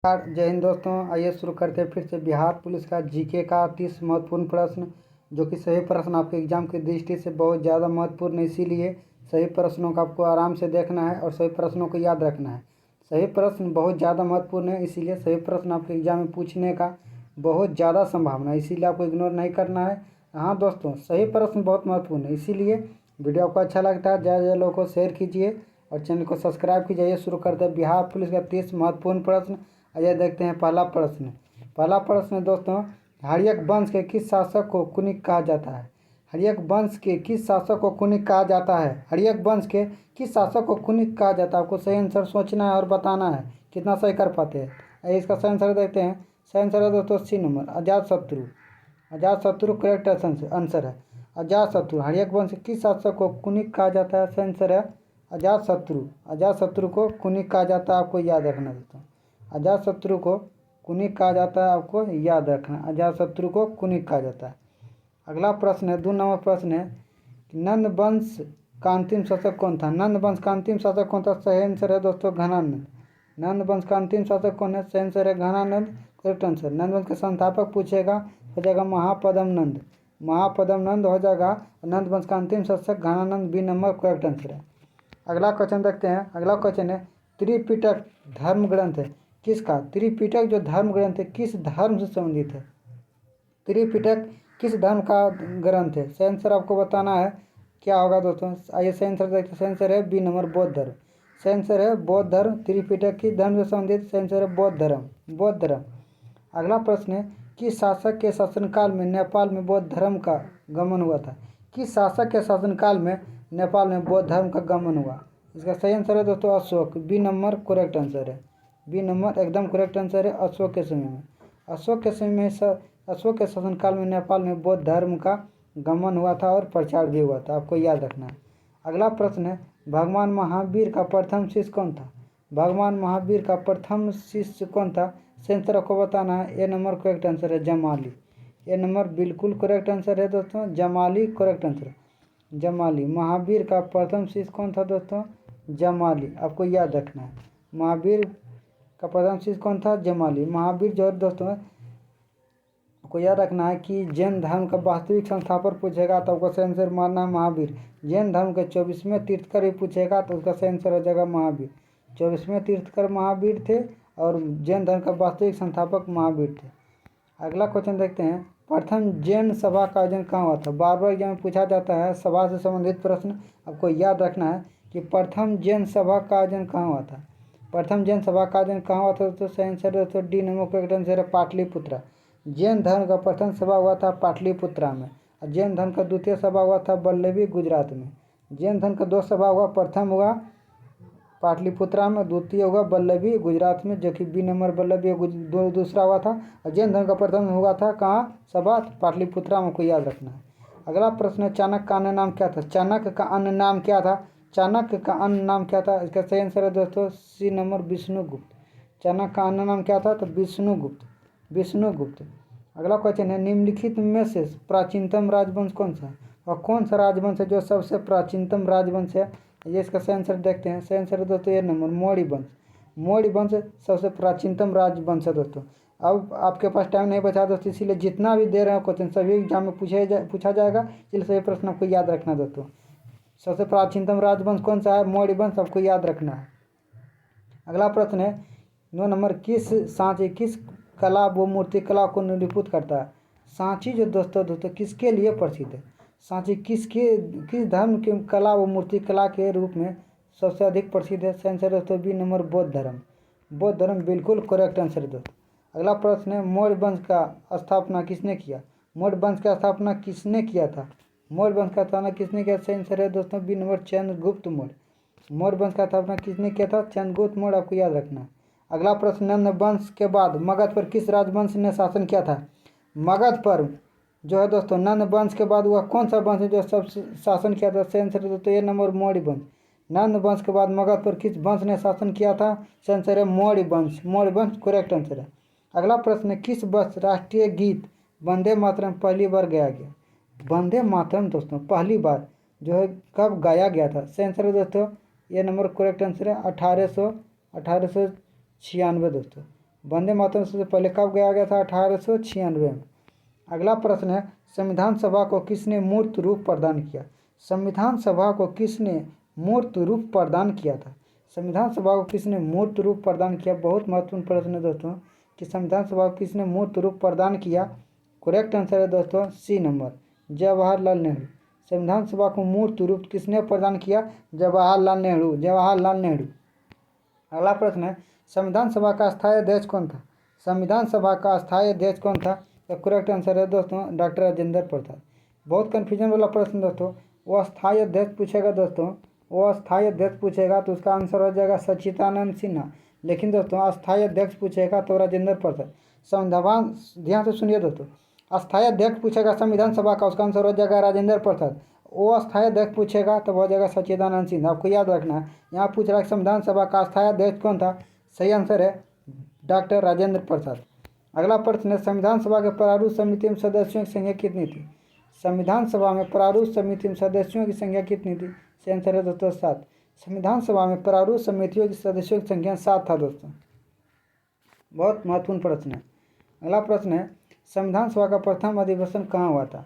जय हिंद दोस्तों। आइए शुरू करते हैं फिर से बिहार पुलिस का जीके का 30 महत्वपूर्ण प्रश्न, जो कि सभी प्रश्न आपके एग्जाम की दृष्टि से बहुत ज़्यादा महत्वपूर्ण है। इसीलिए सभी प्रश्नों को आपको आराम से देखना है और सभी प्रश्नों को याद रखना है। सभी प्रश्न बहुत ज़्यादा महत्वपूर्ण है, इसीलिए सभी प्रश्न आपके एग्जाम में पूछने का बहुत ज़्यादा संभावना है, इसीलिए आपको इग्नोर नहीं करना है। हाँ दोस्तों, सही प्रश्न बहुत महत्वपूर्ण है, इसीलिए वीडियो आपको अच्छा लगता है ज़्यादा लोगों को शेयर कीजिए और चैनल को सब्सक्राइब कीजिए। शुरू करते हैं बिहार पुलिस का 30 महत्वपूर्ण प्रश्न। आइए देखते हैं पहला प्रश्न है दोस्तों, हर्यक वंश के किस शासक को कुनिक कहा जाता है? हर्यक वंश के किस शासक को कुनिक कहा जाता है? हर्यक वंश के किस शासक को कुनिक कहा जाता है? आपको सही आंसर सोचना है और बताना है कितना सही कर पाते हैं। आइए इसका सही आंसर देखते हैं। सही आंसर है दोस्तों C number, Ajatashatru. Ajatashatru correct answer है। अजातशत्रु, हर्यक वंश के किस शासक को कुनिक कहा जाता है? सही आंसर है अजातशत्रु। अजातशत्रु को कुनिक कहा जाता है, आपको याद रखना दोस्तों। अजातशत्रु को कुनिक कहा जाता है, आपको याद रखना। अजातशत्रु को कुनिक कहा जाता है। अगला प्रश्न है 2 नंबर प्रश्न है, नंद वंश का अंतिम शासक कौन था? नंद वंश का अंतिम शासक कौन था? सही आंसर है दोस्तों घनानंद। नंद वंश का अंतिम शासक कौन है? सही आंसर है घनानंद, करेक्ट आंसर। नंद वंश के संस्थापक पूछेगा, हो जाएगा महापदम नंद। महापदम नंद हो जाएगा। नंद वंश का अंतिम शासक Ghananand, B number correct answer है। अगला क्वेश्चन देखते हैं। अगला क्वेश्चन है, त्रिपिटक धर्म ग्रंथ है किसका? त्रिपिटक जो धर्म ग्रंथ है किस धर्म से संबंधित है? त्रिपिटक किस धर्म का ग्रंथ है? सही आंसर आपको बताना है, क्या होगा दोस्तों? आइए सही आंसर देखते हैं। सही आंसर है बी नंबर बौद्ध धर्म। सही आंसर है बौद्ध धर्म। त्रिपिटक किस धर्म से संबंधित? सही आंसर है बौद्ध धर्म, बौद्ध धर्म। अगला प्रश्न है, किस शासक के शासनकाल में नेपाल में बौद्ध धर्म का गमन हुआ था? किस शासक के शासनकाल में नेपाल में बौद्ध धर्म का गमन हुआ? इसका सही आंसर है दोस्तों Ashok, B number correct answer है। बी नंबर एकदम करेक्ट आंसर है, अशोक के समय में। अशोक के समय में अशोक के शासनकाल में नेपाल में बौद्ध धर्म का गमन हुआ था और प्रचार भी हुआ था, आपको याद रखना है। अगला प्रश्न है, भगवान महावीर का प्रथम शिष्य कौन था? भगवान महावीर का प्रथम शिष्य कौन था? सही आंसर आपको बताना है, ए नंबर करेक्ट आंसर है जमाली। ए नंबर बिल्कुल करेक्ट आंसर है दोस्तों, जमाली करेक्ट आंसर। जमाली, महावीर का प्रथम शिष्य कौन था दोस्तों? जमाली, आपको याद रखना है। महावीर का प्रथम शिष्य कौन था? जमाली। महावीर जो है दोस्तों आपको याद रखना है कि जैन धर्म का वास्तविक संस्थापक पूछेगा तो आपको सही आंसर मानना है महावीर। जैन धर्म के 24वें तीर्थकर भी पूछेगा तो उसका सही आंसर हो जाएगा महावीर। 24वें तीर्थकर महावीर थे और जैन धर्म का वास्तविक संस्थापक महावीर थे। अगला क्वेश्चन देखते हैं, प्रथम जैन सभा का आयोजन कहाँ हुआ था? बार बार एग्जाम में पूछा जाता है सभा से संबंधित प्रश्न, आपको याद रखना है कि प्रथम जैन सभा का आयोजन कहाँ हुआ था? प्रथम जैन सभा का आयोजन कहाँ हुआ था? तो सही आंसर दोस्तों डी नंबर करेक्ट आंसर है पाटलिपुत्रा। जैन धर्म का प्रथम सभा हुआ था पाटलिपुत्रा में और जैन धर्म का द्वितीय सभा हुआ था वल्लभी गुजरात में। जैन धर्म का 2 सभा हुआ, प्रथम हुआ पाटलिपुत्रा में, द्वितीय हुआ वल्लभी गुजरात में, जो कि बी नंबर वल्लभी दूसरा हुआ था। और जैन धर्म का प्रथम हुआ था कहाँ? सभा पाटलिपुत्रा में, को याद रखना है। अगला प्रश्न है, चाणक्य का अन्य नाम क्या था? चाणक्य का अन्य नाम क्या था? चाणक्य का अन्य नाम क्या था? इसका सही आंसर है दोस्तों सी नंबर विष्णुगुप्त। चाणक्य का अन्य नाम क्या था? तो विष्णुगुप्त, विष्णुगुप्त। अगला क्वेश्चन है, निम्नलिखित में से प्राचीनतम राजवंश कौन सा? और कौन सा राजवंश है जो सबसे प्राचीनतम राजवंश है? ये इसका सही आंसर देखते हैं। सही आंसर है दोस्तों ये नंबर मौर्य वंश। मौर्य वंश सबसे प्राचीनतम राजवंश है दोस्तों। अब आपके पास टाइम नहीं बचा दोस्तों, इसीलिए जितना भी दे रहे हैं क्वेश्चन सभी एग्जाम में पूछा जाएगा, इसलिए सभी प्रश्न आपको याद रखना दोस्तों। सबसे प्राचीनतम राजवंश कौन सा है? मौर्य वंश, आपको याद रखना है। अगला प्रश्न है 9 नंबर, किस सांची किस कला व मूर्ति कला को निरूपित करता है? सांची जो दोस्तों किसके लिए प्रसिद्ध है? सांची किस धर्म की कला व मूर्ति कला के रूप में सबसे अधिक प्रसिद्ध है? सही आंसर दोस्तों बी नंबर बौद्ध धर्म। बौद्ध धर्म बिल्कुल करेक्ट आंसर है दोस्तों। अगला प्रश्न है, मौर्य वंश का स्थापना किसने किया? मौर्य वंश का स्थापना किसने किया था? मौर्य वंश का स्थापना किसने किया? सही आंसर है दोस्तों बी नंबर चंद्रगुप्त मौर्य। मौर्य वंश का स्थापना किसने किया था? चंद्रगुप्त मौर्य, आपको याद रखना है। अगला प्रश्न, नंद वंश के बाद मगध पर किस राजवंश ने शासन किया था? मगध पर जो है दोस्तों नंद वंश के बाद वह कौन सा वंश है जो सब शासन किया था? सही आंसर दोस्तों ये नंबर मौर्य वंश। नंद वंश के बाद मगध पर किस वंश ने शासन किया था? सही आंसर है मौर्य वंश। मौर्य वंश करेक्ट आंसर है। अगला प्रश्न, किस वर्ष राष्ट्रीय गीत वंदे मातरम पहली बार गाया गया? वंदे मातरम दोस्तों पहली बार जो है कब गाया गया था? सही आंसर है दोस्तों ये नंबर करेक्ट आंसर है 1896 दोस्तों। वंदे मातरम सबसे पहले कब गाया गया था? 1896 में। अगला प्रश्न है, संविधान सभा को किसने मूर्त रूप प्रदान किया? संविधान सभा को किसने मूर्त रूप प्रदान किया था? संविधान सभा को किसने मूर्त रूप प्रदान किया? बहुत महत्वपूर्ण प्रश्न है दोस्तों कि संविधान सभा को किसने मूर्त रूप प्रदान किया। करेक्ट आंसर है दोस्तों सी नंबर, जवाहरलाल नेहरू। संविधान सभा को मूर्त रूप किसने प्रदान किया? जवाहरलाल नेहरू, जवाहरलाल नेहरू। अगला प्रश्न है, संविधान सभा का अस्थायी अध्यक्ष कौन था? संविधान सभा का अस्थायी अध्यक्ष कौन था? तो करेक्ट आंसर है दोस्तों डॉक्टर राजेंद्र प्रसाद। बहुत कन्फ्यूजन वाला प्रश्न दोस्तों, वो अस्थायी अध्यक्ष पूछेगा दोस्तों, वो अस्थायी अध्यक्ष पूछेगा तो उसका आंसर हो जाएगा सच्चिदानंद सिन्हा। लेकिन दोस्तों अस्थायी अध्यक्ष पूछेगा तो राजेंद्र प्रसाद। संविधान, ध्यान से सुनिए दोस्तों, अस्थायी अध्यक्ष पूछेगा संविधान सभा का, उसका आंसर हो जाएगा राजेंद्र प्रसाद। वो अस्थायी अध्यक्ष पूछेगा तो हो जाएगा सच्चिदानंद सिन्हा। आपको याद रखना है, यहाँ पूछ रहा है संविधान सभा का अस्थायी अध्यक्ष कौन था? सही आंसर है डॉक्टर राजेंद्र प्रसाद। अगला प्रश्न है, संविधान सभा के प्रारूप समिति में सदस्यों की संख्या कितनी थी? संविधान सभा में प्रारूप समिति में सदस्यों की संख्या कितनी थी? सही आंसर है दोस्तों 7। संविधान सभा में प्रारूप समितियों की सदस्यों की संख्या 7 था दोस्तों। बहुत महत्वपूर्ण प्रश्न है। अगला प्रश्न है, संविधान सभा का प्रथम अधिवेशन कहाँ हुआ था?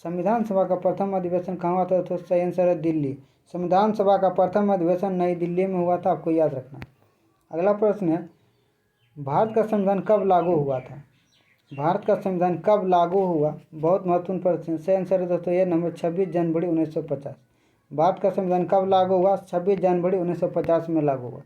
संविधान सभा का प्रथम अधिवेशन कहाँ हुआ था? तो सही आंसर है दिल्ली। संविधान सभा का प्रथम अधिवेशन नई दिल्ली में हुआ था, आपको याद रखना। अगला प्रश्न है, भारत का संविधान कब लागू हुआ था? भारत का संविधान कब लागू हुआ? बहुत महत्वपूर्ण प्रश्न है। सही आंसर है दोस्तों ये नंबर 26 जनवरी 1950। भारत का संविधान कब लागू हुआ? 26 जनवरी 1950 में लागू हुआ।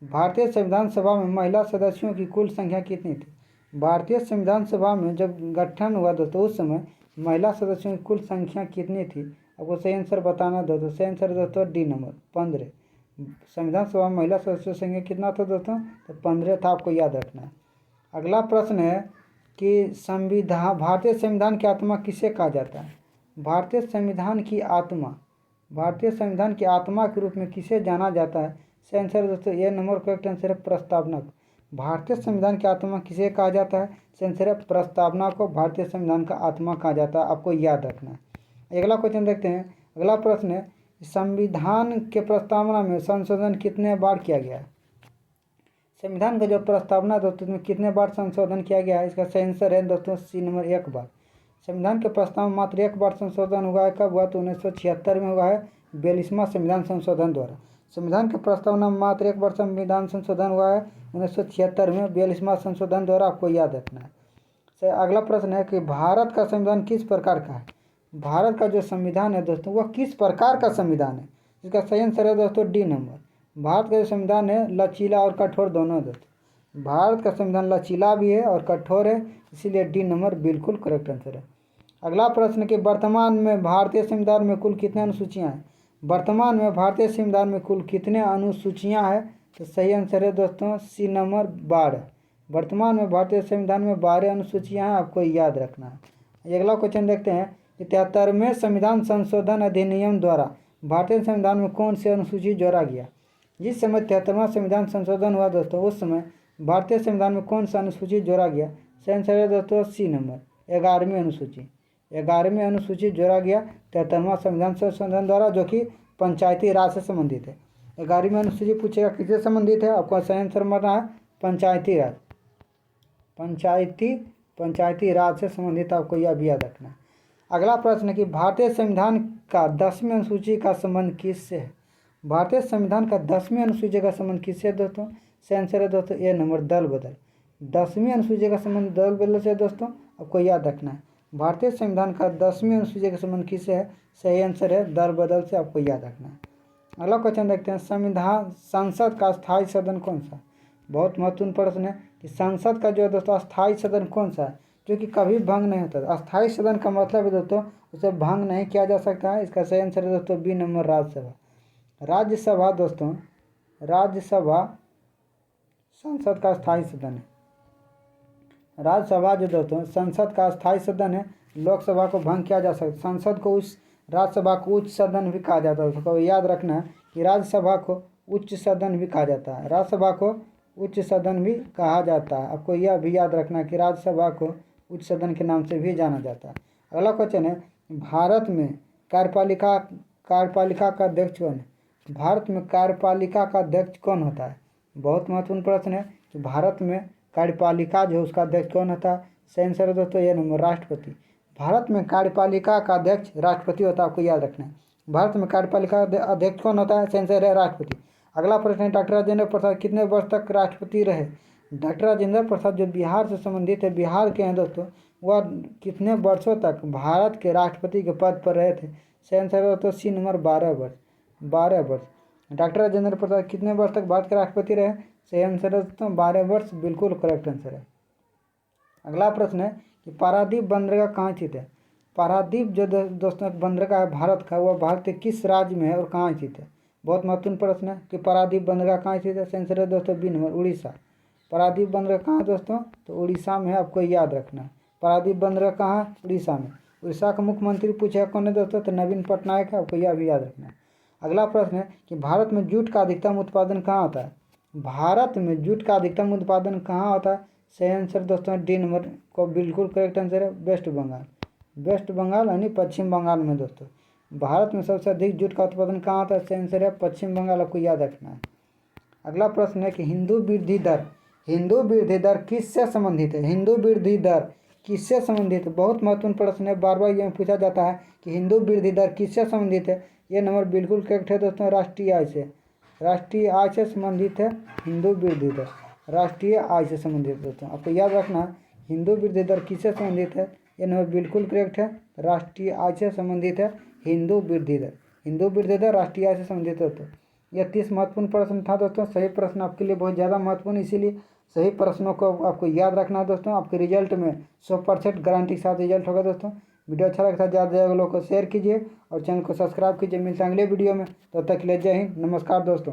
भारतीय संविधान सभा में महिला सदस्यों की कुल संख्या कितनी थी? भारतीय संविधान सभा में जब गठन हुआ दोस्तों उस समय महिला सदस्यों की कुल संख्या कितनी थी? आपको सही आंसर बताना दोस्तों। सही आंसर दोस्तों डी नंबर 15। संविधान सभा में महिला सदस्यों की संख्या कितना था दोस्तों? तो 15 था, आपको याद रखना है। अगला प्रश्न है कि भारतीय संविधान की आत्मा किसे कहा जाता है? भारतीय संविधान की आत्मा, भारतीय संविधान की आत्मा के रूप में किसे जाना जाता है? सही आंसर दोस्तों ये नंबर करेक्ट आंसर है प्रस्तावना। भारतीय संविधान की आत्मा किसे कहा जाता है? सही आंसर है प्रस्तावना को भारतीय संविधान का आत्मा कहा जाता है, आपको याद रखना है। अगला क्वेश्चन देखते हैं। अगला प्रश्न है, संविधान के प्रस्तावना में संशोधन कितने बार किया गया है? संविधान का जो प्रस्तावना दोस्तों में कितने बार संशोधन किया गया है? इसका सही आंसर है दोस्तों सी नंबर 1 बार। संविधान के प्रस्ताव में मात्र 1 बार संशोधन हुआ है, कब हुआ? तो 1976 में हुआ है, 42वां संविधान संशोधन द्वारा। संविधान के प्रस्तावना में मात्र 1 बार संविधान संशोधन हुआ है 1976 में, 42वां संशोधन द्वारा, आपको याद रखना है। अगला प्रश्न है कि भारत का संविधान किस प्रकार का है? भारत का जो संविधान है दोस्तों वह किस प्रकार का संविधान है? इसका सही आंसर है दोस्तों डी नंबर। भारत का जो संविधान है लचीला और कठोर दोनों दोस्तों। भारत का संविधान लचीला भी है और कठोर है, इसीलिए डी नंबर बिल्कुल करेक्ट आंसर है। अगला प्रश्न कि वर्तमान में भारतीय संविधान में कुल कितने अनुसूचियां हैं? वर्तमान में भारतीय संविधान में कुल कितने अनुसूचियां हैं? तो सही आंसर है दोस्तों सी नंबर 12। वर्तमान में भारतीय संविधान में 12 अनुसूचियां हैं, आपको याद रखना है। अगला क्वेश्चन देखते हैं कि 73वें संविधान संशोधन अधिनियम द्वारा भारतीय संविधान में कौन सी अनुसूची जोड़ा गया? जिस समय 73वां संविधान संशोधन हुआ दोस्तों उस समय भारतीय संविधान में कौन सा अनुसूची जोड़ा गया? सही आंसर है दोस्तों सी नंबर 11वीं अनुसूची। 11वीं अनुसूची जोड़ा गया 73वां संविधान संशोधन द्वारा, जो कि पंचायती राज से संबंधित है। 11वीं अनुसूची पूछेगा किससे संबंधित है? आपको सही आंसर मानना है पंचायती राज, पंचायती राज से संबंधित, आपको यह भी याद रखना है। अगला प्रश्न है कि भारतीय संविधान का 10वीं अनुसूची का संबंध किससे है? भारतीय संविधान का 10वीं अनुसूची का संबंध किससे है दोस्तों? सही आंसर है दोस्तों ए नंबर दल बदल। 10वीं अनुसूची का संबंध दल बदल से दोस्तों, आपको याद रखना है। भारतीय संविधान का 10वीं अनुसूची का संबंध किससे है? सही आंसर है दल बदल से, आपको याद रखना है। अगला क्वेश्चन देखते हैं, संसद का स्थायी सदन कौन सा? बहुत महत्वपूर्ण प्रश्न है कि संसद का जो है दोस्तों स्थायी सदन कौन सा है जो कि कभी भंग नहीं होता? अस्थायी सदन का मतलब है दोस्तों उसे भंग नहीं किया जा सकता है। इसका सही आंसर है दोस्तों बी नंबर राज्यसभा। राज्यसभा दोस्तों, राज्यसभा संसद का स्थायी सदन है। राज्यसभा जो दोस्तों संसद का स्थायी सदन है। लोकसभा को भंग किया जा सकता, संसद को उच्च, राज्यसभा को उच्च सदन भी कहा जाता है। उसको याद रखना है कि राज्यसभा को उच्च सदन भी कहा जाता है, राज्यसभा को उच्च सदन भी कहा जाता है। आपको यह भी याद रखना है कि राज्यसभा को उच्च सदन के नाम से भी जाना जाता है। अगला क्वेश्चन है, भारत में कार्यपालिका का अध्यक्ष कौन है? भारत में कार्यपालिका का अध्यक्ष कौन होता है? बहुत महत्वपूर्ण प्रश्न है कि भारत में कार्यपालिका जो उसका अध्यक्ष कौन होता है? सही आंसर है दोस्तों ये नंबर राष्ट्रपति। भारत में कार्यपालिका का अध्यक्ष राष्ट्रपति होता है, आपको याद रखना है। भारत में कार्यपालिका अध्यक्ष कौन होता है? सही आंसर है राष्ट्रपति। अगला प्रश्न है, डॉक्टर राजेंद्र प्रसाद कितने वर्ष तक राष्ट्रपति रहे? डॉक्टर राजेंद्र प्रसाद जो बिहार से संबंधित है, बिहार के हैं दोस्तों, वह कितने वर्षों तक भारत के राष्ट्रपति के पद पर रहे थे? सही आंसर है दोस्तों सी नंबर 12 वर्ष। 12 वर्ष। डॉक्टर राजेंद्र प्रसाद कितने वर्ष तक भारत के राष्ट्रपति रहे? सही आंसर है दोस्तों 12 वर्ष, बिल्कुल करेक्ट आंसर है। अगला प्रश्न है कि पारादीप बंदरगाह कहाँ स्थित है? पारादीप जो दोस्तों बंदरगाह है भारत का, वह भारत के किस राज्य में है और कहाँ स्थित है? बहुत महत्वपूर्ण प्रश्न है कि पारादीप बंदरगाह कहाँ स्थित है? सही आंसर है दोस्तों बी नंबर उड़ीसा। पारादीप बंदरगाह कहाँ है दोस्तों? तो उड़ीसा में है, आपको याद रखना है। पारादीप बंदरगाह कहाँ है? उड़ीसा में। उड़ीसा का मुख्यमंत्री पूछा कौन है दोस्तों? तो नवीन पटनायक है, आपको यह भी याद रखना है। अगला प्रश्न है कि भारत में जूट का अधिकतम उत्पादन कहाँ होता है? भारत में जूट का अधिकतम उत्पादन कहाँ होता है? सही आंसर दोस्तों डी नंबर को बिल्कुल करेक्ट आंसर है वेस्ट बंगाल। वेस्ट बंगाल यानी पश्चिम बंगाल में दोस्तों भारत में सबसे अधिक जूट का उत्पादन कहाँ होता है? सही आंसर है पश्चिम बंगाल, आपको याद रखना है। अगला प्रश्न है कि हिंदू वृद्धि दर किससे संबंधित है? हिंदू वृद्धि दर किससे संबंधित है? बहुत महत्वपूर्ण प्रश्न है, बार बार यह पूछा जाता है कि हिंदू वृद्धि दर किससे संबंधित है? ये नंबर बिल्कुल करेक्ट है दोस्तों राष्ट्रीय आय से। राष्ट्रीय आय से संबंधित है हिंदू वृद्धि दर, राष्ट्रीय आय से संबंधित दोस्तों, आपको याद रखना है। हिंदू वृद्धि दर किससे संबंधित है? ये नंबर बिल्कुल करेक्ट है, राष्ट्रीय आय से संबंधित है हिंदू वृद्धि दर। हिंदू वृद्धि दर राष्ट्रीय आय से संबंधित है दोस्तों। यह 30 महत्वपूर्ण प्रश्न था दोस्तों। सही प्रश्न आपके लिए बहुत ज़्यादा महत्वपूर्ण, इसीलिए सही प्रश्नों को आपको याद रखना है दोस्तों। आपके रिजल्ट में 100% गारंटी के साथ रिजल्ट होगा दोस्तों। वीडियो अच्छा लगता है ज़्यादा से ज़्यादा लोगों को शेयर कीजिए और चैनल को सब्सक्राइब कीजिए। मिलते हैं अगले वीडियो में, तब तक के लिए जय हिंद, नमस्कार दोस्तों।